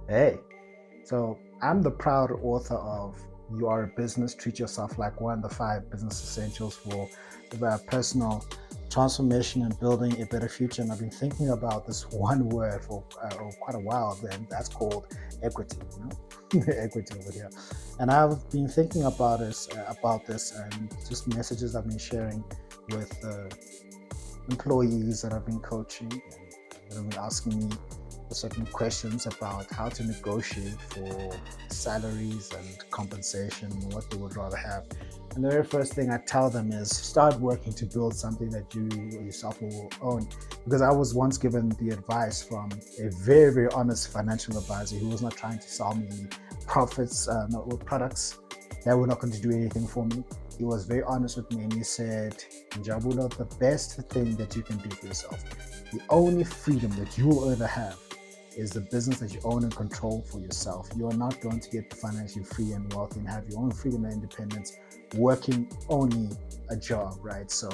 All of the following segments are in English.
Hey, so I'm the proud author of You Are a Business, Treat Yourself Like One, the five business essentials for personal transformation and building a better future. And I've been thinking about this one word for quite a while, and that's called equity. Equity over here. And I've been thinking about this, and just messages I've been sharing with employees that I've been coaching, and they've been asking me certain questions about how to negotiate for salaries and compensation, what they would rather have. And the very first thing I tell them is start working to build something that you yourself will own. Because I was once given the advice from a very, very honest financial advisor who was not trying to sell me profits, or products that were not going to do anything for me. He was very honest with me and he said, Jabulo, the best thing that you can do for yourself, the only freedom that you will ever have is the business that you own and control for yourself. You are not going to get financially free and wealthy and have your own freedom and independence working only a job, right? So,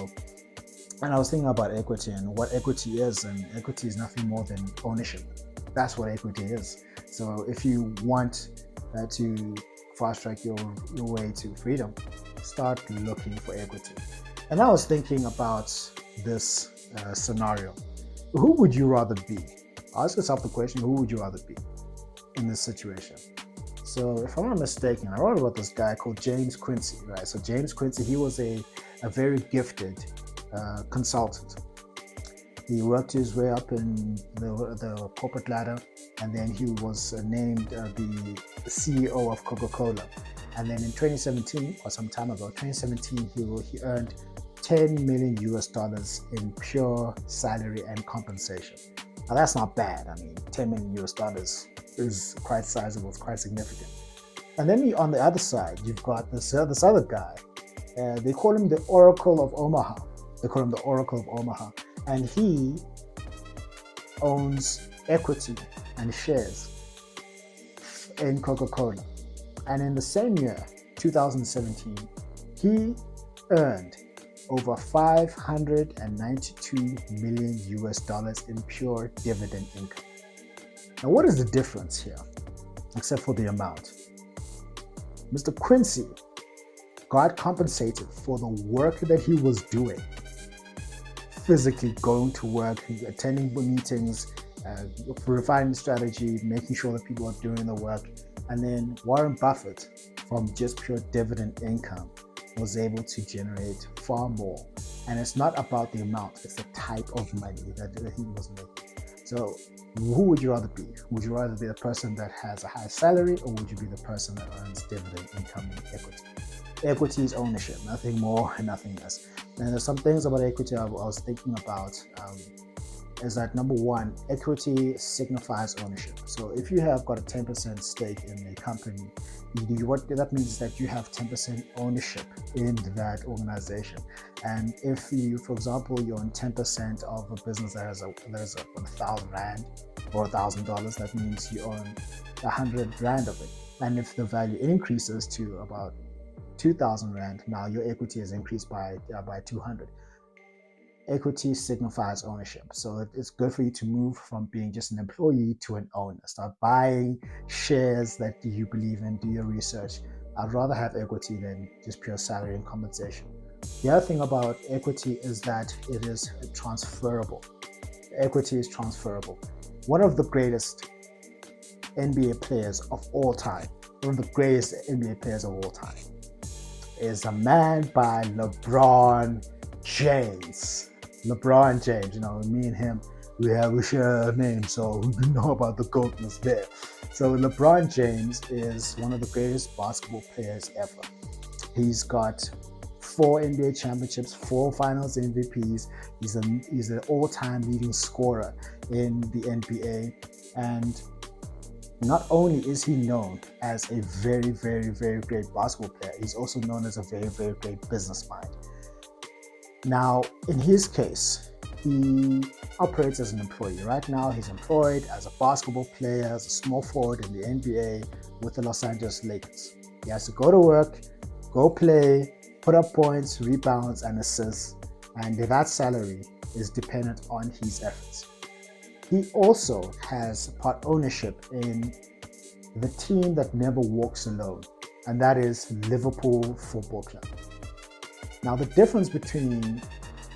and I was thinking about equity and what equity is, and equity is nothing more than ownership. That's what equity is. So, if you want to fast track your way to freedom, start looking for equity. And I was thinking about this scenario. Who would you rather be? Ask yourself the question, who would you rather be in this situation? So if I'm not mistaken, I wrote about this guy called James Quincy, right? So James Quincy, he was a very gifted consultant. He worked his way up in the corporate ladder, and then he was named the CEO of Coca-Cola. And then in 2017, or some time ago, 2017, he earned 10 million US dollars in pure salary and compensation. Now that's not bad. I mean, 10 million US dollars is quite sizable, it's quite significant. And then on the other side, you've got this other guy. They call him the Oracle of Omaha. They call him the Oracle of Omaha. And he owns equity and shares in Coca-Cola. And in the same year, 2017, he earned over 592 million US dollars in pure dividend income. Now, what is the difference here, except for the amount? Mr. Quincy got compensated for the work that he was doing, physically going to work, attending meetings, refining strategy, making sure that people are doing the work. And then Warren Buffett, from just pure dividend income, was able to generate far more. And it's not about the amount, it's the type of money that he was making. So who would you rather be? Would you rather be the person that has a high salary, or would you be the person that earns dividend income and equity? Equity is ownership, nothing more and nothing less. And there's some things about equity I was thinking about, is that number one, equity signifies ownership. So if you have got a 10% stake in a company, what that means is that you have 10% ownership in that organization. And if you, for example, you own 10% of a business that has a 1,000 rand or $1,000, that means you own 100 rand of it. And if the value increases to about 2,000 rand, now your equity is increased by 200. Equity signifies ownership. So it's good for you to move from being just an employee to an owner. Start buying shares that you believe in, do your research. I'd rather have equity than just pure salary and compensation. The other thing about equity is that it is transferable. Equity is transferable. One of the greatest NBA players of all time, one of the greatest NBA players of all time, is a man by LeBron James. LeBron James, me and him, we share a name, so we know about the GOATness there. So LeBron James is one of the greatest basketball players ever. He's got 4 NBA championships, 4 Finals MVPs. He's an all-time leading scorer in the NBA, and not only is he known as a very, very, very great basketball player, he's also known as a very, very great business mind. Now, in his case, he operates as an employee. Right now, he's employed as a basketball player, as a small forward in the NBA with the Los Angeles Lakers. He has to go to work, go play, put up points, rebounds, and assists, and that salary is dependent on his efforts. He also has part ownership in the team that never walks alone, and that is Liverpool Football Club. Now, the difference between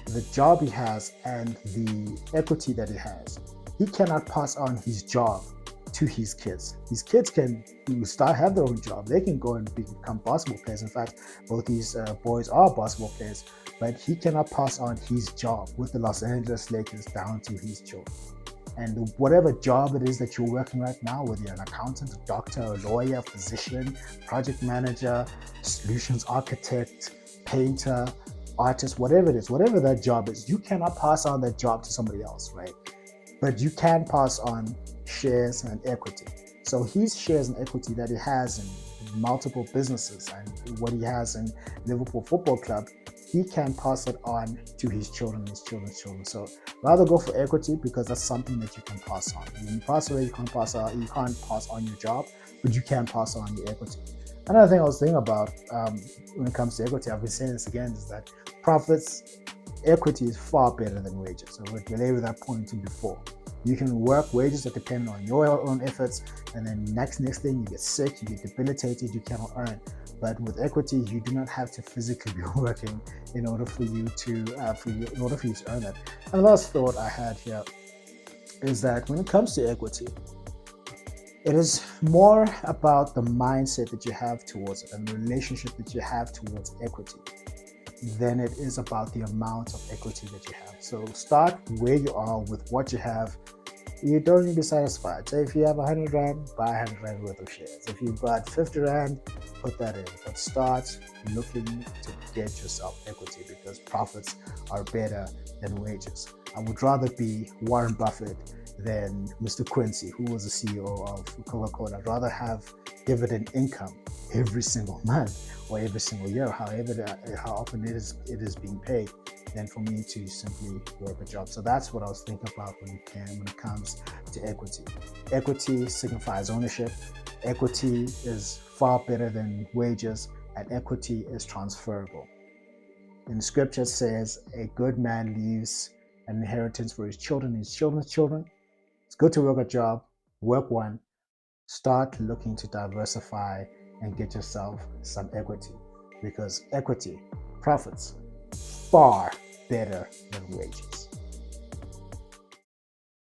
the job he has and the equity that he has, he cannot pass on his job to his kids. His kids can have their own job. They can go and become basketball players. In fact, both these boys are basketball players, but he cannot pass on his job with the Los Angeles Lakers down to his children. And whatever job it is that you're working right now, whether you're an accountant, a doctor, a lawyer, a physician, project manager, solutions architect, painter, artist, whatever it is, whatever that job is, you cannot pass on that job to somebody else, right? But you can pass on shares and equity. So his shares and equity that he has in multiple businesses and what he has in Liverpool Football Club, he can pass it on to his children, his children's children. So rather go for equity, because that's something that you can pass on. When you pass away, you can't pass on your job, but you can pass on your equity. Another thing I was thinking about when it comes to equity, I've been saying this again, is that profits, equity is far better than wages. So we'll belabor that point to before. You can work wages that depend on your own efforts, and then next thing, you get sick, you get debilitated, you cannot earn. But with equity, you do not have to physically be working in order for you to earn it. And the last thought I had here is that when it comes to equity, it is more about the mindset that you have towards it and the relationship that you have towards equity than it is about the amount of equity that you have. So start where you are with what you have. You don't need to be satisfied. So if you have 100 Rand, buy 100 Rand worth of shares. If you've got 50 Rand, put that in. But start looking to get yourself equity, because profits are better than wages. I would rather be Warren Buffett than Mr. Quincy, who was the CEO of Coca-Cola. I'd rather have dividend income every single month or every single year, how often it is being paid, than for me to simply work a job. So that's what I was thinking about when it comes to equity. Equity signifies ownership. Equity is far better than wages, and equity is transferable. And scripture says a good man leaves an inheritance for his children, his children's children. It's good to work a job, work one, start looking to diversify and get yourself some equity, because equity, profits, far better than wages.